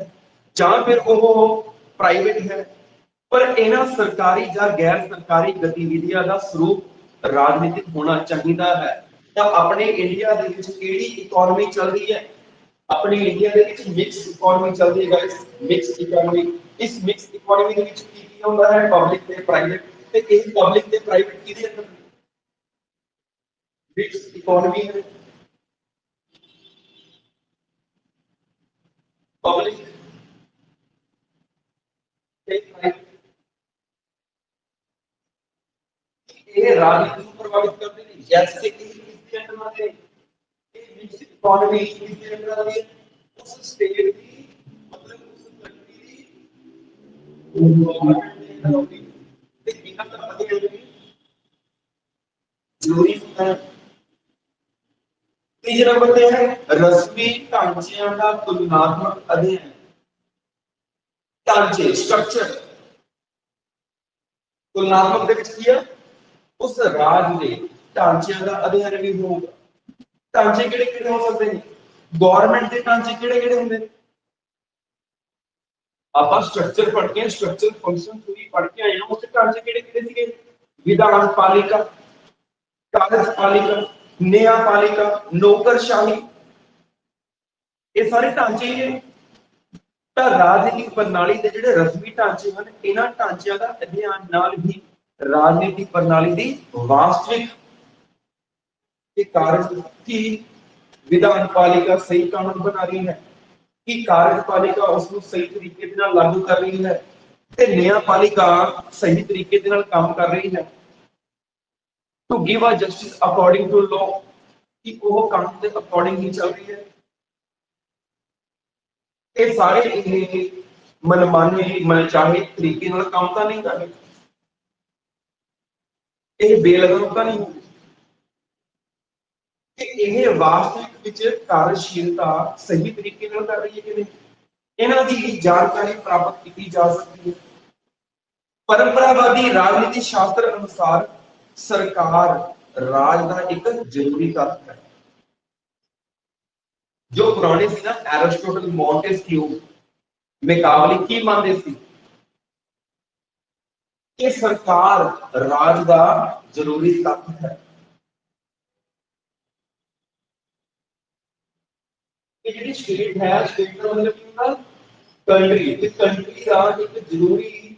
S1: या फिर वो प्राइवेट है पर इन्हां सरकारी या गैर सरकारी गतिविधियां का स्वरूप राजनीतिक होना चाहिए है तो अपने इंडिया दे विच केड़ी इकोनॉमी चल रही है अपनी इंडिया दे विच मिक्स इकोनॉमी चल रही है गाइस मिक्स इकोनॉमी इस मिक्स इकोनॉमी दे विच की होंदा है पब्लिक ते प्राइवेट ਤੇ ਇਹ ਪਬਲਿਕ ਤੇ ਪ੍ਰਾਈਵੇਟ ਕਿਹਦੇ ਅੰਦਰ ਮਿਕਸ ਇਕਨੋਮੀ ਹੈ ਪਬਲਿਕ ਤੇ ਪ੍ਰਾਈਵੇਟ ਇਹ ਰਾਜਨੀਤੀ ਨੂੰ ਪ੍ਰਭਾਵਿਤ ਕਰਦੇ ਨੇ ਜੈਸੇ ਕਿ ਕਿਸਦੇ ਅੰਦਰ ਆਉਂਦੇ ਇਹ ਮਿਕਸ ਇਕਨੋਮੀ ਕਿਸਦੇ ਅੰਦਰ ਆਉਂਦੀ ਹੈ ਉਸ ਸਟੇਟ ਦੀ ਮਤਲਬ ਉਸ ਕੰਟਰੀ ਦੀ ਗਵਰਨਮੈਂਟ ਦੇ ਅੰਦਰ ਆਉਂਦੀ ਤੇ ਇਹਨਾਂ ਦਾ ਅਧਿਐਨ जरूरी है तीसरे नंबर पे है रस्मी ढांचिਆਂ ਦਾ तुलनात्मक अध्ययन ढांचे स्ट्रक्चर तुलनात्मक ਦੇ ਵਿੱਚ ਕੀ ਹੈ ਉਸ ਰਾਜ ਦੇ ਢਾਂਚਿਆਂ ਦਾ ਅਧਿਐਨ ਵੀ ਹੋਊਗਾ ਢਾਂਚੇ ਕਿਹੜੇ ਕਿਹੜੇ ਹੋ ਸਕਦੇ ਨੇ ਗਵਰਨਮੈਂਟ ਦੇ ਢਾਂਚੇ ਕਿਹੜੇ ਕਿਹੜੇ ਹੁੰਦੇ ਨੇ ਆਪਾਂ ਸਟਰਕਚਰ ਪੜ੍ਹ ਕੇ ਸਟਰਕਚਰ ਫੰਕਸ਼ਨ ਪੂਰੀ ਪੜ੍ਹ ਕੇ ਆਏ ਹਾਂ ਉਸ ਢਾਂਚੇ ਕਿਹੜੇ ਕਿਹੜੇ ਸੀਗੇ विधान पालिका कार्यपालिका न्यायपालिका नौकरशाही ये सारे ढांचे ही ਤਾਂ ਰਾਜਨੀਤਿਕ ਪ੍ਰਣਾਲੀ ਦੇ ਜਿਹੜੇ ਰਸਮੀ ਢਾਂਚੇ ਹਨ ਇਹਨਾਂ ਢਾਂਚਿਆਂ ਦਾ ਅਧਿਐਨ ਨਾਲ ਹੀ ਰਾਜਨੀਤਿਕ ਪ੍ਰਣਾਲੀ ਦੀ ਵਾਸਤਵਿਕ ਤੇ ਕਾਰਜ ਕੀ ਵਿਧਾਨ ਪਾਲਿਕਾ ਸਹੀ ਕਾਨੂੰਨ ਬਣਾ ਰਹੀ ਹੈ ਕਿ कार्यपालिका उसको सही तरीके से लागू कर रही है ਤੇ न्यायपालिका सही तरीके से काम कर रही है to give a justice according to law कि वो कानून के अकॉर्डिंग ही चल रही है ये सारे मनमाने मनचाहे तरीके नाल काम तो नहीं कर रहे ये बेलगाम तो नहीं होगी ये वास्तविक विच कार्यशीलता सही तरीके नाल कर रही है कि नहीं इन्हां दी जानकारी प्राप्त की जा सकती है परंपरावादी राजनीति शास्त्र अनुसार सरकार राज का एक जरूरी तत्व है जो पुराने सी ना एरिस्टोटल मॉन्टेस्क्यू मैकावली की मानते सी कि सरकार राज का जरूरी तत्व है कि ਜਿਹੜੀ ਸਟੇਟ ਹੈ ਸਟੇਟ ਦਾ ਮਤਲਬ ਕੀ ਹੁੰਦਾ ਕੰਟਰੀ ਤੇ ਕੰਟਰੀ ਦਾ ਇੱਕ ਜ਼ਰੂਰੀ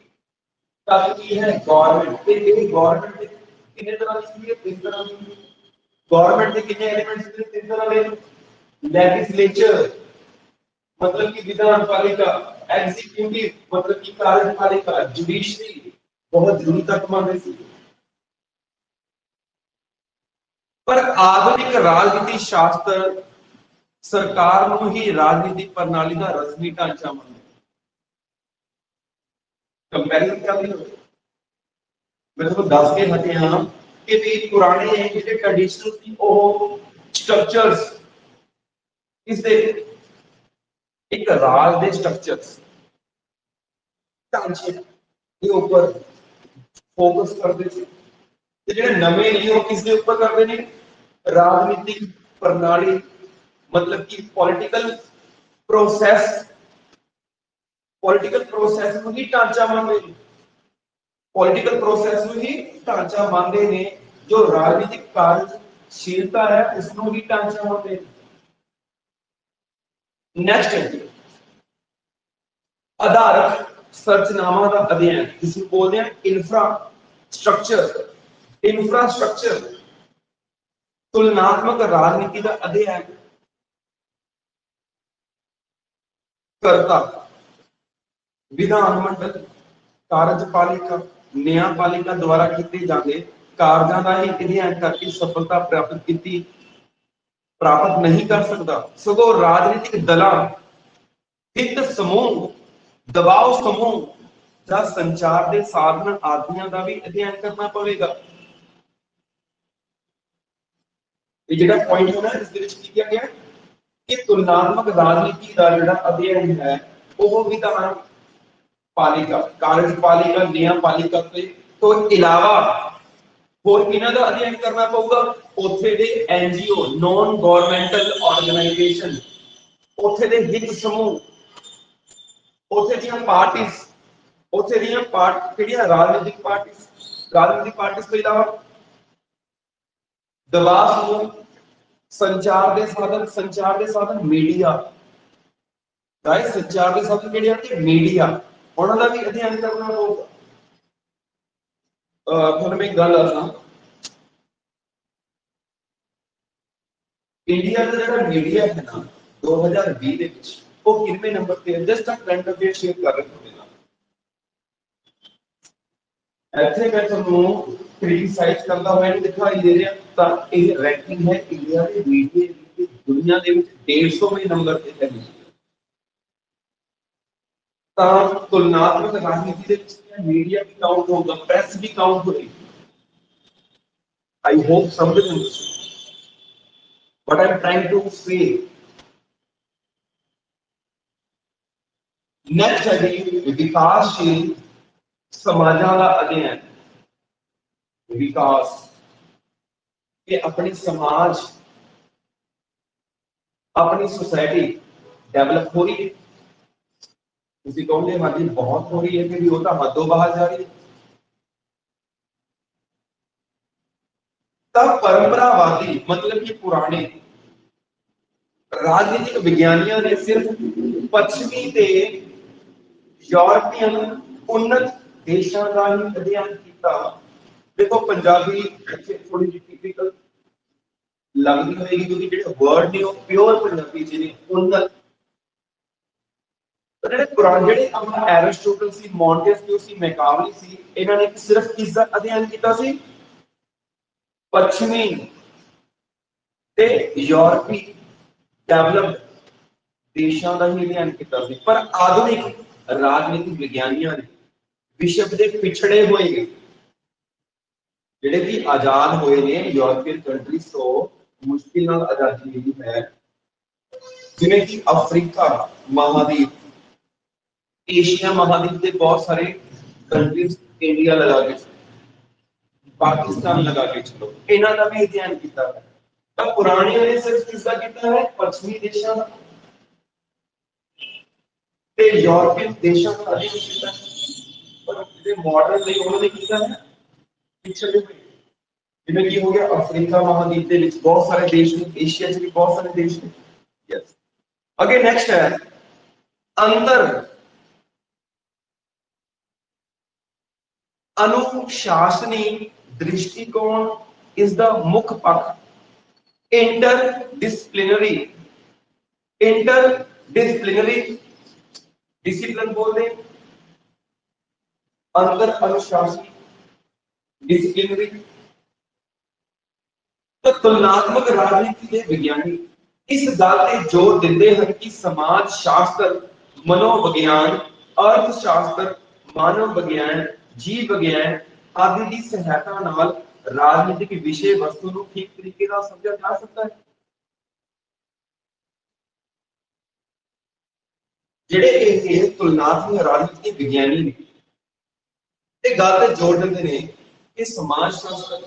S1: ਤੱਤ ਕੀ ਹੈ ਗਵਰਨਮੈਂਟ ਤੇ ਇਹ ਗਵਰਨਮੈਂਟ ਕਿੰਨੇ ਤਰ੍ਹਾਂ ਦੀ ਹੈ ਤਿੰਨ ਤਰ੍ਹਾਂ ਦੀ गवर्नमेंट के कितने एलिमेंट्स थे तीन तरह के लेजिस्लेचर मतलब कि विधान पालिका एग्जीक्यूटिव मतलब कि कार्यपालिका जुडिशरी बहुत जरूरी तक मानते थे पर आधुनिक राजनीति शास्त्र सरकार ਨੂੰ ਹੀ राजनीतिक प्रणाली ਦਾ रस्मी ढांचा ਮੰਨਦੇ कंपैरिजन कर लो मैं तो दस के हटे हां कि भी पुराने ਜਿਹੜੇ ट्रेडिशनल ਸੀ ਉਹ ਸਟਰਕਚਰਸ ਇਸ ਦੇ ਇੱਕ ਰਾਜ ਦੇ ਸਟਰਕਚਰਸ ਢਾਂਚੇ ਦੇ ਉੱਪਰ ਫੋਕਸ ਕਰਦੇ ਸੀ ਤੇ ਜਿਹੜੇ ਨਵੇਂ ਨੇ ਉਹ ਕਿਸ ਦੇ ਉੱਪਰ ਕਰਦੇ ਨੇ ਰਾਜਨੀਤਿਕ ਪ੍ਰਣਾਲੀ मतलब कि पॉलिटिकल प्रोसेस ਨੂੰ ਹੀ ਢਾਂਚਾ ਮੰਨਦੇ ਨੇ पॉलिटिकल प्रोसेस ਨੂੰ ਹੀ ਢਾਂਚਾ ਮੰਨਦੇ ਨੇ जो राजनीतिक कार्यशीलता है उसਨੂੰ ਹੀ ਢਾਂਚਾ ਮੰਨਦੇ ਨੇ नेक्स्ट है आधारक संरचनावां ਦਾ ਅਧਿਐਨ ਜਿਸ ਨੂੰ ਬੋਲਦੇ ਆ इंफ्रास्ट्रक्चर तुलनात्मक राजनीति का अध्ययन करता विधानमंडल कार्यपालिका न्यायपालिका द्वारा किए जाते कार्यों का ही अध्ययन करके सफलता प्राप्त नहीं कर सकता सगों राजनीतिक दलों हित समूह दबाव समूह या संचार के साधन आदियों का भी अध्ययन करना पड़ेगा ये जो पॉइंट है ना इस किया गया कि तुलनात्मक राजनीति का जो अध्ययन है वो विधान पालिका कार्यपालिका न्यायपालिका तो इलावा होर इन्हां दा अध्ययन करना पऊगा उत्थे दे एनजीओ नॉन गवर्नमेंटल ऑर्गेनाइजेशन उत्थे दे हित समूह उत्थे दीयां पार्टीज उत्थे दीयां किहड़ियां राजनीतिक पार्टीज तो इलावा दबाव समूह संचार के साधन मीडिया गाइस संचार के साधन किहड़े हैं मीडिया उन्हां दा भी अध्ययन करना होगा ਤੁਹਾਨੂੰ ਮੈਂ ਗੱਲ ਦੱਸਾਂ इंडिया ਦਾ ਜਿਹੜਾ ਮੀਡੀਆ ਹੈ ਨਾ 2020 ਦੇ ਵਿੱਚ ਉਹ ਕਿੰਨੇ ਨੰਬਰ ਤੇ ਹੈ ਜਸਟ ਕਰੰਟ ਅਫੇਅਰ ਸ਼ੇਅਰ ਕਰ ਰਿਹਾ ਤੁਹਾਡੇ ਨਾਲ ਇੱਥੇ ਮੈਂ ਤੁਹਾਨੂੰ ਕ੍ਰਿਟਿਸਾਈਜ਼ ਕਰਦਾ ਹੋਇਆ ਨਹੀਂ ਦਿਖਾਈ ਦੇ ਰਿਹਾ ਤਾਂ ਇਹ ਰੈਂਕਿੰਗ ਹੈ ਇੰਡੀਆ ਦੇ ਮੀਡੀਆ ਦੀ ਦੁਨੀਆ ਦੇ ਵਿੱਚ 150वें ਨੰਬਰ ਤੇ ਹੈ ਤਾਂ ਤੁਲਨਾਤਮਕ ਰਾਜਨੀਤੀ ਦੇ ਵਿੱਚ मीडिया भी काउंट होगा प्रेस भी काउंट होगी आई होप समझ what I am trying to say next है विकासशील समाजां का अध्ययन विकास के अपनी समाज अपनी सोसाइटी डेवलप हो रही है उसी कहोगे हाँ जी बहुत हो रही है कि वो तो हदों बाहर जा रही है तब परंपरावादी मतलब कि पुराने राजनीतिक विज्ञानियों ने सिर्फ पश्चिमी ते यूरोपियन उन्नत देशों का ही अध्ययन किया देखो पंजाबी थोड़ी जी टिपिकल लगती होगी क्योंकि जो वर्ड ने प्योर पंजाबी जी उन्नत ਜਿਹੜੇ ਪੁਰਾਣੇ ਜਿਹੜੇ ਆਪਣਾ ਐਰਿਸਟੋਟਲ ਸੀ ਮੌਂਟੇਸਕਿਊ ਸੀ ਮੈਕਾਵਲੀ ਸੀ ਇਹਨਾਂ ਨੇ ਸਿਰਫ ਕਿਸ ਦਾ ਅਧਿਐਨ ਕੀਤਾ ਸੀ ਪੱਛਮੀ ਤੇ ਯੂਰਪੀ ਡਿਵੈਲਪਡ ਦੇਸ਼ਾਂ ਦਾ ਹੀ ਅਧਿਐਨ ਕੀਤਾ ਸੀ ਪਰ ਆਧੁਨਿਕ ਰਾਜਨੀਤਿਕ ਵਿਗਿਆਨੀਆਂ ਨੇ ਵਿਸ਼ਵ ਦੇ ਪਿਛੜੇ ਹੋਏ ਜਿਹੜੇ ਕਿ ਆਜ਼ਾਦ ਹੋਏ ਨੇ ਯੂਰਪੀਅਨ ਕੰਟਰੀਜ਼ ਤੋਂ ਮੁਸ਼ਕਿਲ ਨਾਲ ਆਜ਼ਾਦੀ ਮਿਲੀ ਹੈ ਜਿਵੇਂ ਕਿ ਅਫਰੀਕਾ ਮਹਾਦੀਪ एशिया महाद्वीप के बहुत सारे कंट्रीज इंडिया लगा के पाकिस्तान लगा के चलो इन्हां दा भी अध्ययन किया है तब पुराने ने सिर्फ किसका किया है पश्चिमी देशों ते यूरोपियन देशों का अध्ययन किया है और जो मॉडर्न ने उन्होंने किया है पिछले जिन्हें की हो गया अफ्रीका महाद्वीप के विच बहुत सारे देश हैं एशिया च भी बहुत सारे देश हैं यस आगे नेक्स्ट है अंतर अनुशासनी दृष्टिकोण इज द मुख्य पक्ष इंटर डिसिप्लिनरी डिसिप्लिन बोलते हैं अंतर अनुशासनी डिसिप्लिनरी। तो तुलनात्मक राजनीति के विज्ञानी इस गल ते जोर देते हैं कि समाज शास्त्र मनोविज्ञान अर्थशास्त्र मानव विज्ञान जीव विज्ञान आदि की सहायता नाल राजनीतिक विषय वस्तु को ठीक तरीके से समझा जा सकता है। ਜਿਹੜੇ ਇਹ ਤੁਲਨਾਤਮਕ ਰਾਜਨੀਤੀ ਵਿਗਿਆਨੀ ਨੇ ਇਹ ਗੱਲ ਤੇ ਜ਼ੋਰ ਦਿੰਦੇ ਨੇ ਕਿ ਸਮਾਜ ਸ਼ਾਸਤਰ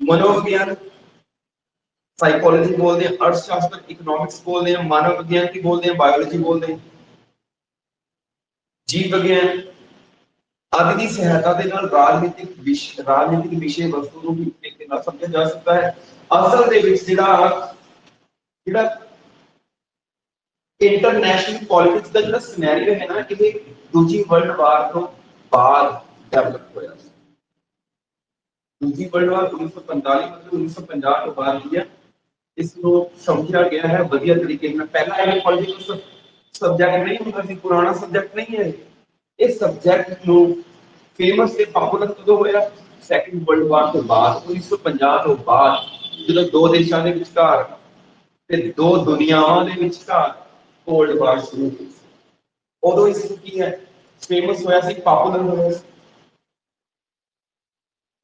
S1: मनोविज्ञान साइकोलॉजी बोलते हैं अर्थशास्त्र इकोनॉमिक्स बोलते हैं मानव विज्ञान की बोलते हैं बायोलॉजी बोलते हैं जीव विज्ञान आदि की सहायता के नाल राजनीतिक विषय वस्तु को भी तरीके नाल समझा जा सकता है। असल दे विच जिहड़ा इंटरनेशनल पॉलिटिक्स का जिहड़ा सिनेरियो है ना ये दूसरी वर्ल्ड वार तो बाद डेवलप होया। दूसरी वर्ल्ड वार 1945 मतलब 1950 तो बाद लिया इसको समझा गया है बढ़िया तरीके में। पहला ये पॉलिटिकल सब्जेक्ट नहीं होता सी पुराना सब्जेक्ट नहीं है इस सब्जेक्ट नु फेमस ते पॉपुलर कदों होया सेकंड वर्ल्ड वार तो बाद 1950 तो बाद ਜਦੋਂ दो देशों के विचकार ते दो दुनियावां दे विचकार कोल्ड वार शुरू हुई उदों इस की है फेमस होया सी पॉपुलर होया।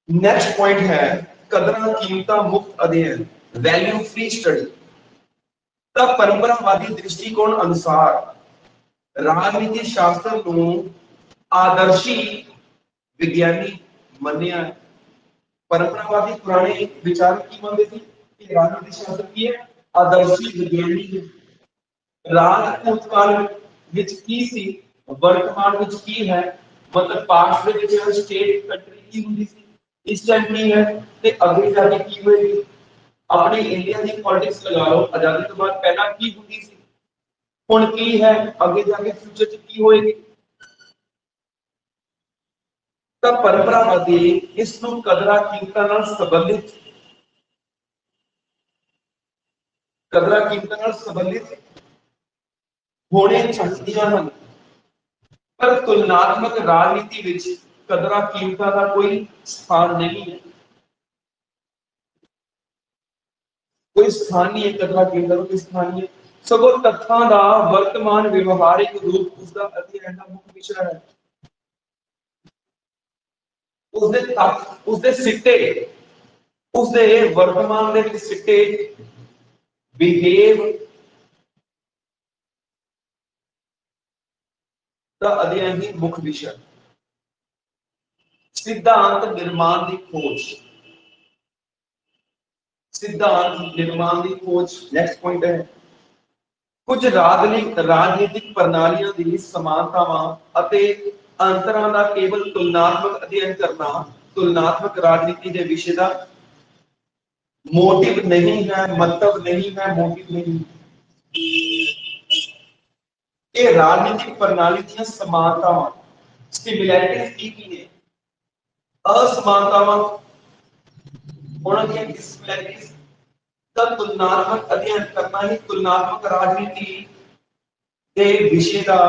S1: नेक्स्ट पॉइंट है कदरां कीमतां मुक्त अध्ययन वैल्यू फ्री स्टडी। तब परंपरावादी दृष्टिकोण अनुसार राजनीति शास्त्र को आदर्शी विज्ञानी मन्या। परंपरावादी पुराने विचार की मानते थे कि राजनीति शास्त्र की है आदर्शी विज्ञानी है। राज भूतकाल विच की सी वर्तमान विच की है मतलब past they which state country की हुंदी सी इस टाइम की है ते अगे जाके की होएगी। अपनी इंडिया की पॉलिटिक्स लगा लो आजादी के बाद पहला की हुंदी सी हुण की है आगे जाके फ्यूचर च की होएगी। तब परंपरावादी इसनु कदरा कीमतां नाल संबंधित होने चाहिए हैं पर तुलनात्मक राजनीति विच कदरा कीमतां का कोई स्थान नहीं है। कोई स्थान नहीं है कदरा कीमतां का कोई स्थान नहीं है सगों तत्थां दा वर्तमान व्यवहारिक रूप उसका अध्ययन का मुख्य विषय है। उसदे तत्थ उसदे सिट्टे उसदे वर्तमान दे विच सिट्टे बिहेव का अध्ययन ही मुख्य विषय। सिद्धांत निर्माण की खोज नेक्स्ट पॉइंट है कुछ राजनीतिक प्रणालियां दी समानतावां अते अंतरां दा केवल तुलनात्मक अध्ययन करना तुलनात्मक राजनीति के विषय का मोटिव नहीं है मतलब नहीं है मोटिव नहीं। ये राजनीतिक प्रणाली दी समानतावां सिमिलैरिटीज की ने असमानतावां होना चाहिए डिसमिलैरिटीज का तुलनात्मक अध्ययन करना ही तुलनात्मक राजनीति के विषय का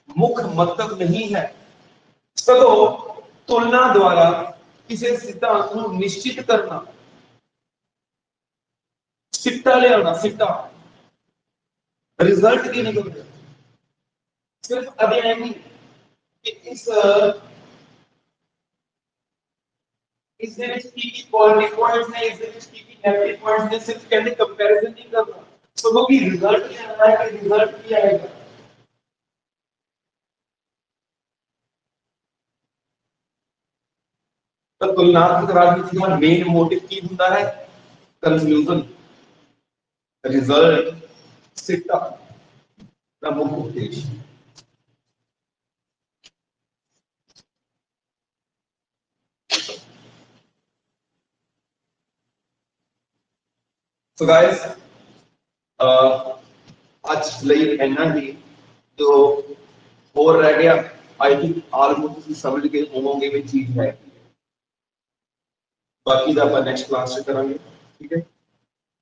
S1: मुख्य मतलब नहीं है सगों तुलना द्वारा किसी सिद्धांत को निश्चित करना सिट्टा लियाना सिट्टा रिजल्ट की नहीं करते सिर्फ अध्ययन ही कि इस दे विच की पॉजिटिव पॉइंट्स ने इस दे विच की नेगेटिव पॉइंट्स ने सिर्फ कहने कंपैरिजन नहीं करना सगों की रिजल्ट क्या है कि रिजल्ट क्या आएगा। तो तुलनात्मक राजनीति का मेन मोटिव की होता है कंक्लूजन रिजल्ट सिट्टा का मुख्य उद्देश्य। So guys ਅੱਜ ਲਈ ਇੰਨਾ ਹੀ ਜੋ ਹੋਰ ਰਹਿ ਗਿਆ आई थिंक आलमोस्ट ਤੁਸੀਂ ਸਮਝ ਗਏ ਹੋਵੋਗੇ ਵੀ ਚੀਜ਼ ਹੈ ਬਾਕੀ ਦਾ ਆਪਾਂ ਨੈਕਸਟ ਕਲਾਸ 'ਚ ਕਰਾਂਗੇ ਠੀਕ ਹੈ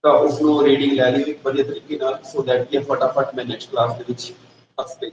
S1: ਤਾਂ ਉਸ ਨੂੰ ਰੀਡਿੰਗ ਲੈ ਲਈ ਵਧੀਆ ਤਰੀਕੇ ਨਾਲ ਸੋ ਦੈਟ ਕਿ ਫਟਾਫਟ ਮੈਂ ਨੈਕਸਟ ਕਲਾਸ ਦੇ ਵਿੱਚ ਦੱਸ ਦੇ